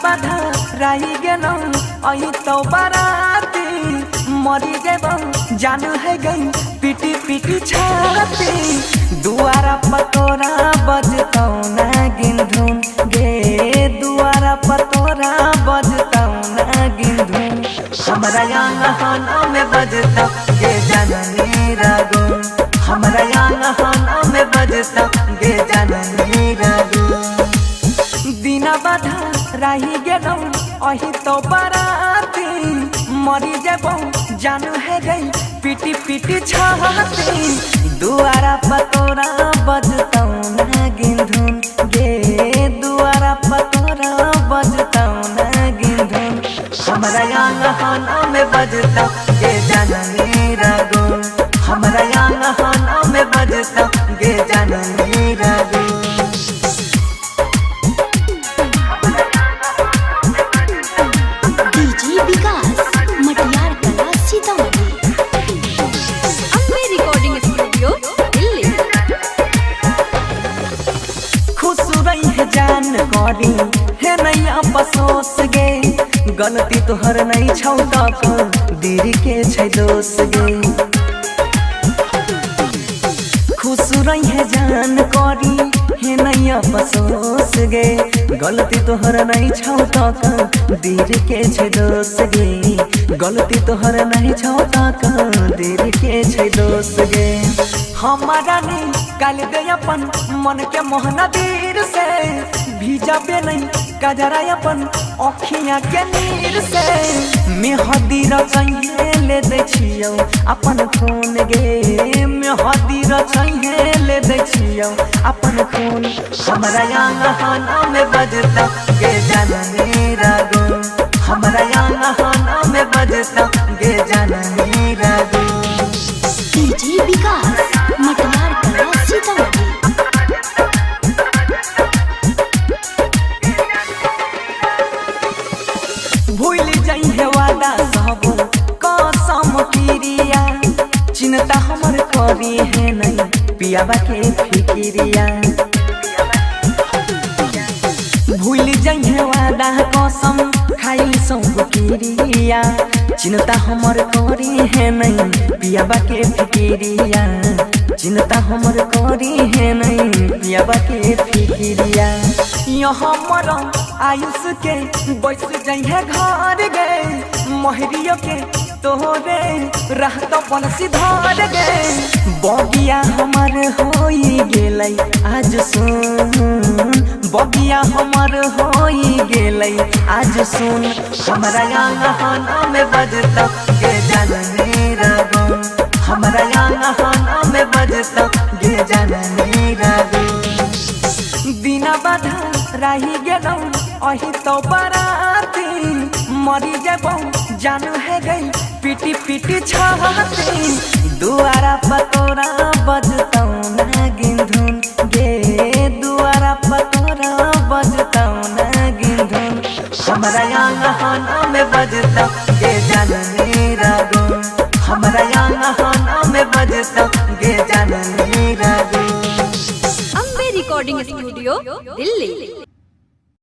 बाधा राही गेल अही तो बाराती मरी जेब जानू है गई पीटी पीटी छाती दुआरा पतोरा बजतौ ना गिन धुन गे दुआरा पतोरा बजतौ ना गिन धुन हमरा यहाँ में बजतौ गे जननी रागुन हमरा यहाँ में बजतौ गे जननी रागुन बिना बाधा राही गेलौ अही तो बाराती मरी जेब जानू है गई पीटी पीटी छाती दुआरा पतोरा बजतौ ना गिन धुन गे दुआरा पतोरा बजतौ ना गिन धुन हमरा यहाँ में बजतौ गे जननी रागुन हमरा यहाँ में बजतौ गे जननी रागुन जान करी हे नैया बसोस गे गलती तोहर नहीं छौ त दीदी के छै दोष गे खुश रही है जान करी हे नैया बसोस गे गलती तोहर नहीं छौ त दीदी के छै दोष गे गलती तोहर नहीं छौ त दीदी के छै दोष गे हमारा नहीं काल दे अपन मन के मोहना दीर से भीजबे नहीं कजरा अपन अखियाँ के नीर से मेहदी रचैहे ले दे छियौ अपन खून गे मेहदी रचैहे ले दे छियौ अपन खून हमरा यहाँ में बजतौ गे जननी रागुन हमरा यहाँ में बजतौ गे जननी रागुन डीजे विकास मटियार कला सीतामढ़ी भूल जाइए वादा सब कसम क्रिया चिंता हमर करी है नहीं पियाबा के फिक्रिया भूल जाइए वादा कसम खाई सब क्रिया चिंता हमर करी है नहीं पियाबा के फिक्रिया चिंता हमर करी है नहीं पियाबा के फिक्रिया यहाँ मरा आयुष के बैस जाइए घर गे महरियो के तोहरे रहत बंसी धर गे बगिया हमर होई गेलै आज सुन बगिया हमर होई गेलै आज सुन हमरा यहाँ में बजतौ गे जननी रागुन हमरा यहाँ में बजतौ गे जननी रागुन बिना बाधा राही गेलौ अही तो बाराती मरी जेब जानू है गई पीटी पीटी छाती दुआरा पतोरा बजतौ ना गिन धुन गे दुआरा पतोरा बजतौ ना गिन धुन हमरा यहाँ में बजतौ गे जननी रागुन हमरा यहाँ में बजतौ गे जननी रागुन अम्बे रिकॉर्डिंग स्टूडियो दिल्ली।